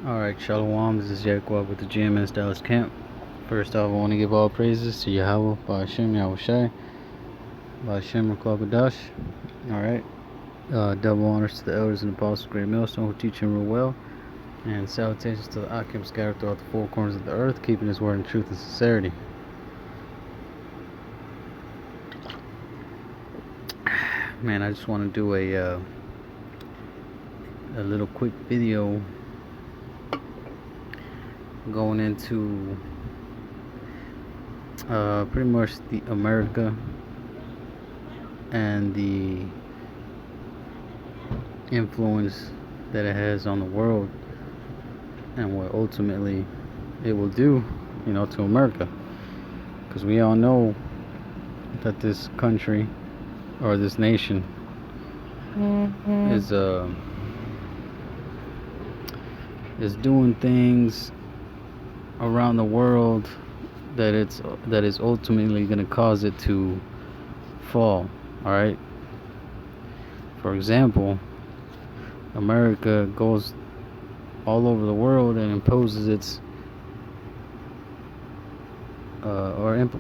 Alright, Shalom, this is YAHAWAH with the GMS Dallas camp. First off, I want to give all praises to YAHAWAH, YAHAWASHI, Hashem Klagadash. Alright, double honors to the elders and apostles of Great Millstone who teach him real well. And salutations to the Akim scattered throughout the four corners of the earth, keeping his word in truth and sincerity. Man, I just want to do a little quick video going into pretty much the America and the influence that it has on the world and what ultimately it will do, to America. Because we all know that this country or this nation is doing things around the world that is ultimately going to cause it to fall. All right. For example, America goes all over the world and imposes its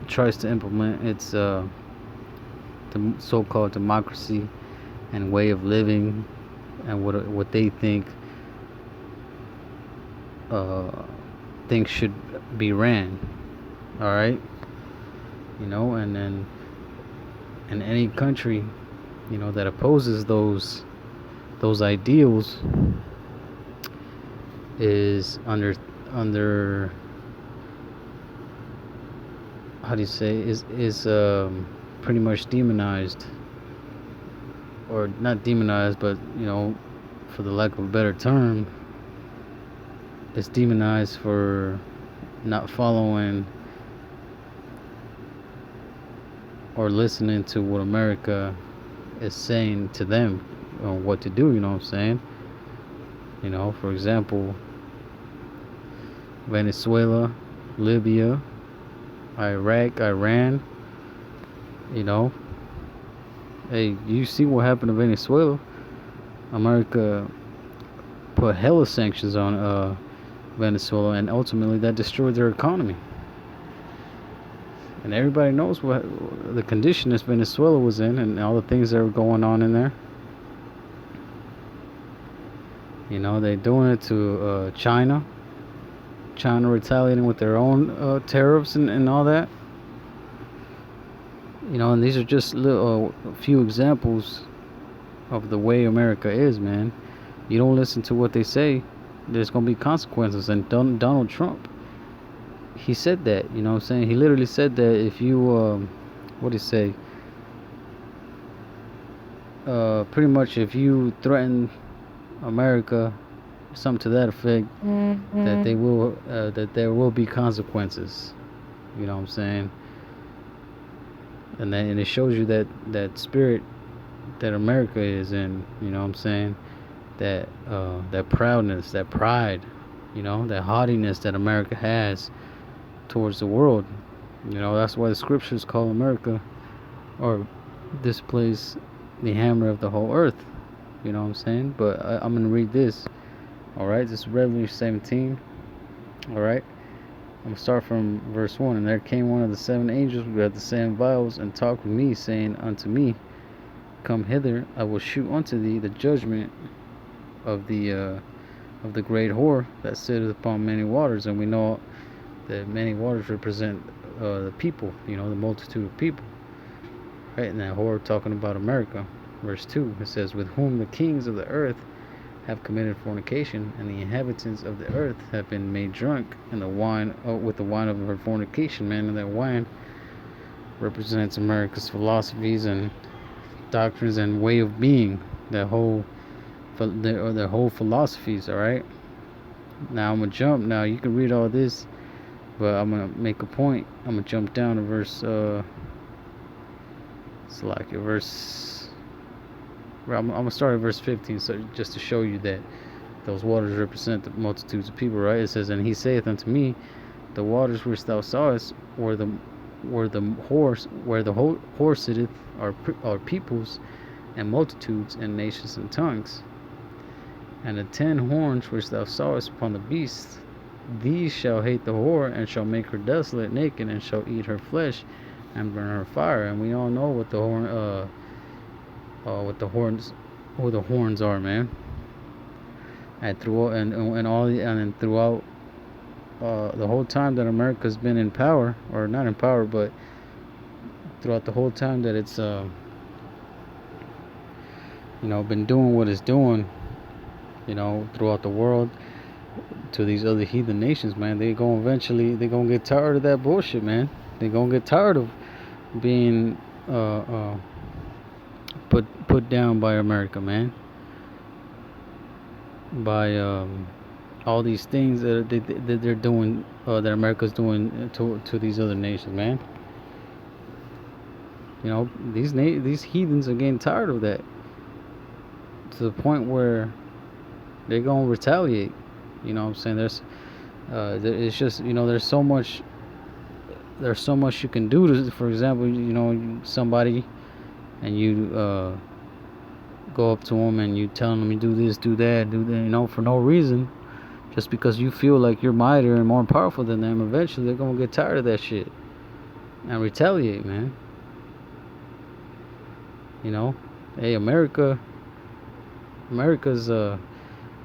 tries to implement its the so-called democracy and way of living and what they think things should be ran. All right. And then in any country that opposes those ideals is under how do you say is pretty much demonized, or not demonized, but for the lack of a better term, it's demonized for not following or listening to what America is saying to them on what to do. You know what I'm saying? For example, Venezuela, Libya, Iraq, Iran. Hey, you see what happened to Venezuela? America put hella sanctions on Venezuela, and ultimately that destroyed their economy. And everybody knows what the condition that Venezuela was in and all the things that were going on in there. They're doing it to China retaliating with their own tariffs and all that. And these are just a few examples of the way America is, man. You don't listen to what they say, there's going to be consequences. And Donald Trump, he said that, what I'm saying? He literally said that if you, what did he say? Pretty much if you threaten America, something to that effect, that there will be consequences. You know what I'm saying? And it shows you that spirit that America is in. You know what I'm saying? That proudness, that pride, that haughtiness that America has towards the world. That's why the scriptures call America, or this place, the hammer of the whole earth. You know what I'm saying? But I'm going to read this. Alright, this is Revelation 17. Alright, I'm going to start from verse 1. And there came one of the seven angels who had the seven vials, and talked with me, saying unto me, Come hither, I will shew unto thee the judgment of the great whore that sitteth upon many waters. And we know that many waters represent the people, the multitude of people. Right, and that whore talking about America. Verse 2, it says, With whom the kings of the earth have committed fornication, and the inhabitants of the earth have been made drunk in the wine with the wine of her fornication. Man, and that wine represents America's philosophies and doctrines and way of being, their whole philosophies. All right, now I'm gonna jump. Now you can read all this, but I'm gonna make a point. I'm gonna jump down to verse I'm gonna start at verse 15, so just to show you that those waters represent the multitudes of people, right? It says, And he saith unto me, The waters which thou sawest where the whore sitteth are peoples and multitudes and nations and tongues. And the 10 horns which thou sawest upon the beast, these shall hate the whore, and shall make her desolate, naked, and shall eat her flesh, and burn her fire. And we all know what the who the horns are, man. And throughout throughout the whole time that America's been in power, or not in power, but throughout the whole time that it's been doing what it's doing, throughout the world, to these other heathen nations, man, they gonna get tired of that bullshit, man. They gonna get tired of being put down by America, man, by all these things that they're doing, that America's doing to these other nations, man. These heathens are getting tired of that, to the point where they're gonna retaliate. You know what I'm saying? It's just, there's so much you can do to, for example, somebody, and you go up to them and you tell them you do this, do that, for no reason, just because you feel like you're mightier and more powerful than them. Eventually they're gonna get tired of that shit and retaliate, man. Hey, America's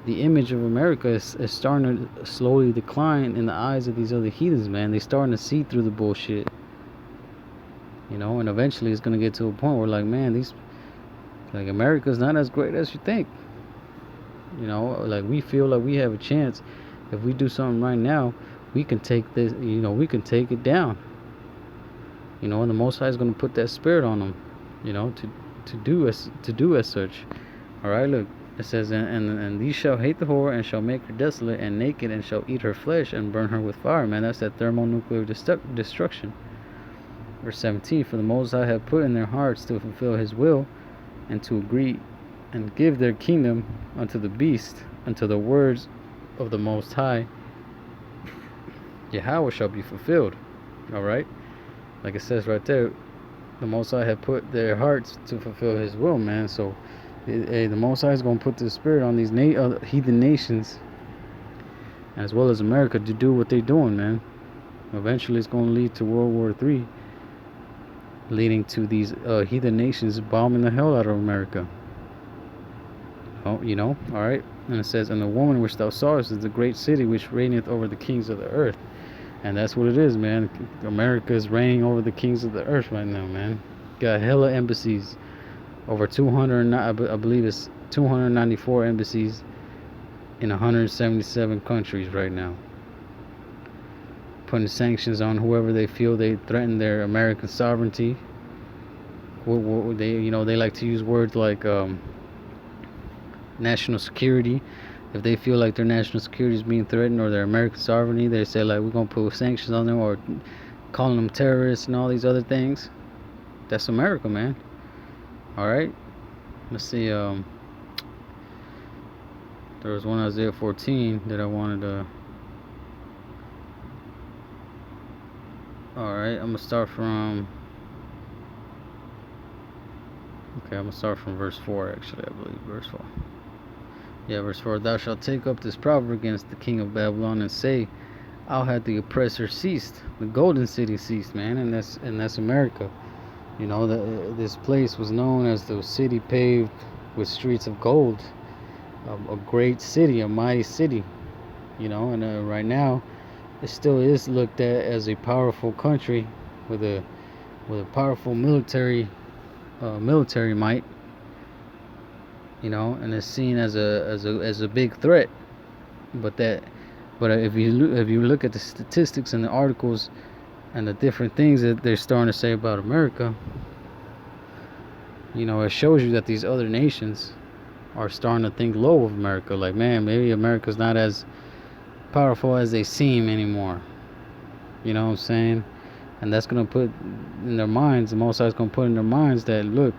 the image of America is starting to slowly decline in the eyes of these other heathens, man. They're starting to see through the bullshit, and eventually it's gonna get to a point where, like, man, America's not as great as you think. Like, we feel like we have a chance. If we do something right now, we can take this, we can take it down. And the Most High is gonna put that spirit on them, to do as such. All right, look. It says, and these shall hate the whore, and shall make her desolate and naked, and shall eat her flesh, and burn her with fire. Man, that's that thermonuclear destruction. Verse 17, for the Most High have put in their hearts to fulfill his will, and to agree, and give their kingdom unto the beast, until the words of the Most High, Yahawah, shall be fulfilled. Alright? Like it says right there, the Most High have put their hearts to fulfill his will, man. So, the Most High is going to put the spirit on these heathen nations, as well as America, to do what they're doing, man. Eventually it's going to lead to World War III, leading to these heathen nations bombing the hell out of America. Alright. And it says, and the woman which thou sawest is the great city which reigneth over the kings of the earth. And that's what it is, man. America is reigning over the kings of the earth right now, man. Got hella embassies. Over 200, I believe it's 294 embassies in 177 countries right now. Putting sanctions on whoever they feel they threaten their American sovereignty. They like to use words like national security. If they feel like their national security is being threatened, or their American sovereignty, they say, like, we're gonna put sanctions on them, or calling them terrorists and all these other things. That's America, man. Alright, let's see, there was one Isaiah 14 that I wanted to, alright, I'm going to start from verse 4, actually, I believe, verse 4. Yeah, verse 4, thou shalt take up this proverb against the king of Babylon, and say, I'll have the oppressor ceased, the golden city ceased, man, and that's America. This place was known as the city paved with streets of gold, a great city, a mighty city, and right now it still is looked at as a powerful country with a powerful military might, and it's seen as a big threat. But if you look at the statistics and the articles and the different things that they're starting to say about America, it shows you that these other nations are starting to think low of America. Like, man, maybe America's not as powerful as they seem anymore. You know what I'm saying? And that's going to put in their minds, the Most High is going to put in their minds that, look,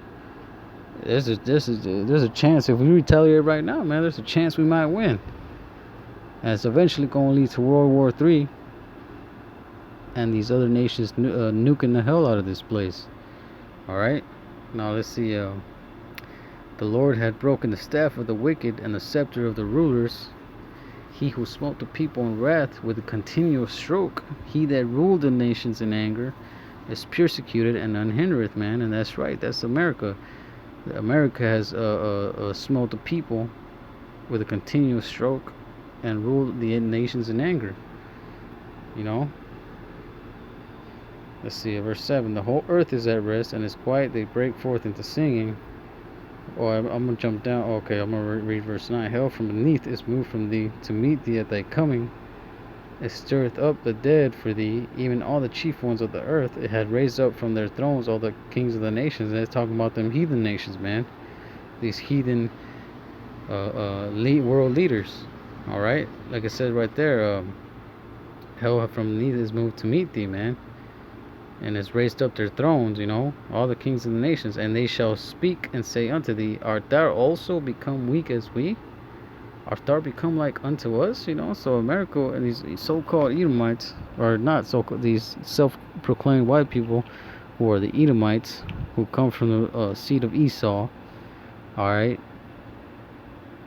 there's a chance if we retaliate right now, man, there's a chance we might win. And it's eventually going to lead to World War III, and these other nations nuking the hell out of this place. Alright, now let's see, the The Lord had broken the staff of the wicked and the scepter of the rulers. He who smote the people in wrath with a continual stroke. He that ruled the nations in anger is persecuted and unhindereth man. And that's right, that's America. America has smote the people with a continuous stroke and ruled the nations in anger. You know, let's see, verse 7. The whole earth is at rest and is quiet. They break forth into singing. Oh, I'm going to jump down. Okay, I'm going to read verse 9. Hell from beneath is moved from thee to meet thee at thy coming. It stirreth up the dead for thee, even all the chief ones of the earth. It had raised up from their thrones all the kings of the nations. And it's talking about them heathen nations, man. These heathen world leaders. All right, like I said right there, hell from beneath is moved to meet thee, man. And has raised up their thrones, you know, all the kings of the nations. And they shall speak and say unto thee, art thou also become weak as we? Art thou become like unto us? You know, so America and these so-called Edomites, or not so-called, these self-proclaimed white people who are the Edomites, who come from the seed of Esau, all right,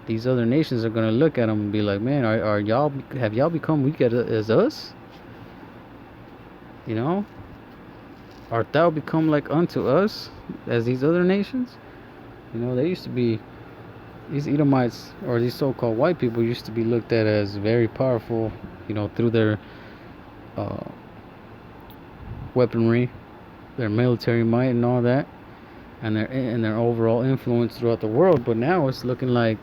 these other nations are going to look at them and be like, man, have y'all become weak as us? You know? Art thou become like unto us as these other nations? You know, they used to be, these Edomites or these so-called white people used to be looked at as very powerful, you know, through their weaponry, their military might and all that, and their overall influence throughout the world. But now it's looking like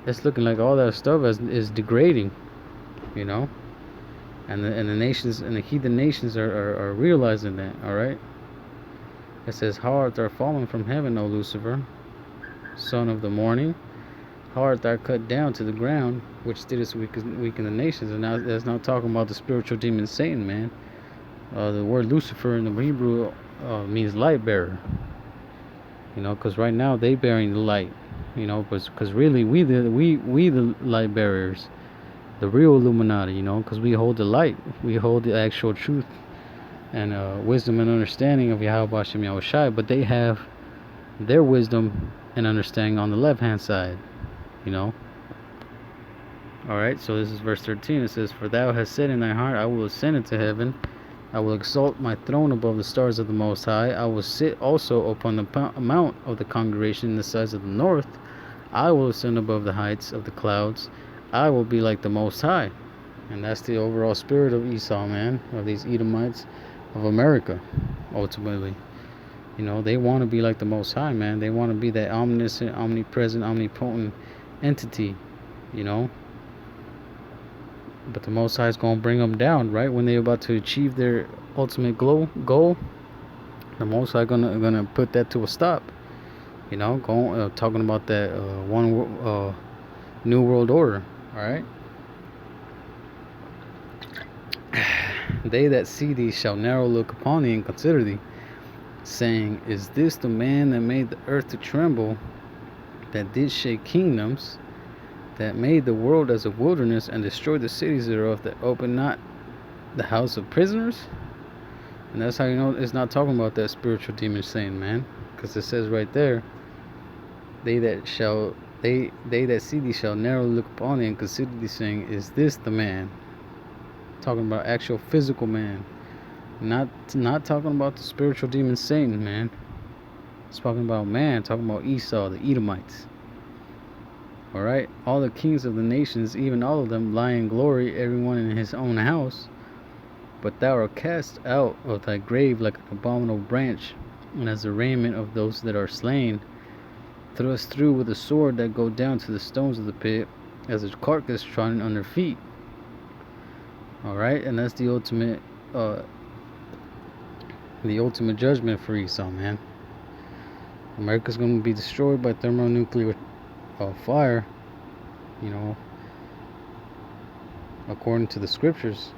all that stuff is degrading, you know. And the nations and the heathen nations are realizing that. All right. It says, how art thou fallen from heaven, O Lucifer, son of the morning? How art thou cut down to the ground, which didst weaken the nations? And now that's not talking about the spiritual demon Satan, man. The word Lucifer in the Hebrew means light bearer. You know, because right now they bearing the light. You know, because really we the light bearers. The real Illuminati, you know, because we hold the light, we hold the actual truth and wisdom and understanding of YAHAWASHI and YAHAWASHI, but they have their wisdom and understanding on the left-hand side, you know. Alright, so this is verse 13. It says, for thou hast said in thy heart, I will ascend into heaven, I will exalt my throne above the stars of the Most High, I will sit also upon the mount of the congregation in the sides of the north, I will ascend above the heights of the clouds, I will be like the Most High. And that's the overall spirit of Esau, man, of these Edomites of America, ultimately. You know, they want to be like the Most High, man. They want to be that omniscient, omnipresent, omnipotent entity, you know. But the Most High is going to bring them down, right? When they're about to achieve their ultimate goal, the Most High gonna put that to a stop. You know, talking about that one new world order. All right. They that see thee shall narrow look upon thee and consider thee, saying, is this the man that made the earth to tremble, that did shake kingdoms, that made the world as a wilderness and destroyed the cities thereof, that opened not the house of prisoners? And that's how you know it's not talking about that spiritual demon saying, man, because it says right there, they that see thee shall narrowly look upon thee and consider thee, saying, is this the man? Talking about actual physical man, not talking about the spiritual demon Satan, man. It's talking about man, talking about Esau, the Edomites. All right, all the kings of the nations, even all of them, lie in glory, everyone in his own house. But thou art cast out of thy grave like an abominable branch, and as the raiment of those that are slain, thrust through with a sword that go down to the stones of the pit, as a carcass trodden under feet. All right, and that's the ultimate judgment for Esau, man. America's going to be destroyed by thermonuclear fire, you know, according to the scriptures.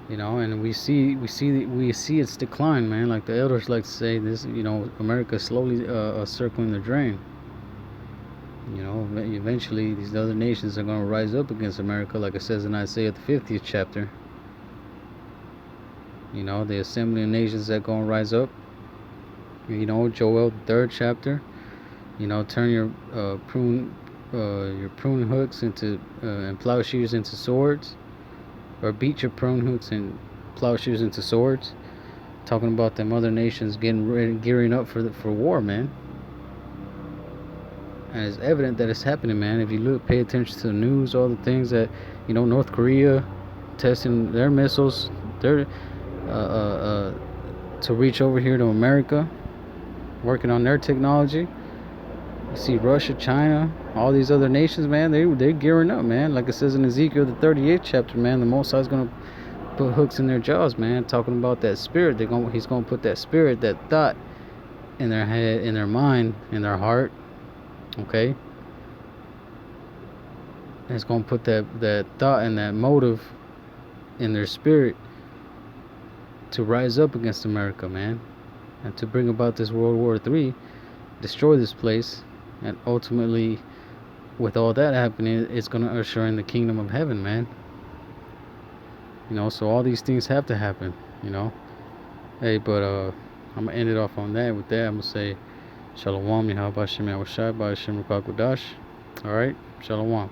You know, and we see its decline, man. Like the elders like to say, this, you know, America is slowly circling the drain. You know, eventually these other nations are going to rise up against America, like it says in Isaiah the 50th chapter. You know, the assembly of nations that going to rise up You know, Joel, the 3rd chapter. You know, turn your prune hooks into and plowshares into swords, or beat your prune hooks and plowshares into swords. Talking about them other nations getting ready, gearing up for war, man. And it's evident that it's happening, man. If you look, pay attention to the news, all the things that, you know, North Korea testing their missiles, their to reach over here to America, working on their technology. You see Russia, China, all these other nations, man. They're gearing up, man. Like it says in Ezekiel the 38th chapter, man. The Most High is gonna put hooks in their jaws, man. Talking about that spirit, he's gonna put that spirit, that thought, in their head, in their mind, in their heart. Okay. And it's gonna put that thought and that motive in their spirit to rise up against America, man, and to bring about this World War III, destroy this place, and ultimately, with all that happening, it's gonna usher in the kingdom of heaven, man. You know, so all these things have to happen, you know. Hey, but I'm gonna end it off on that. With that, I'm gonna say, Shalom, YAHAWASHI, YAHAWASHI, Ba'ashem Rukakudash. All right, Shalom.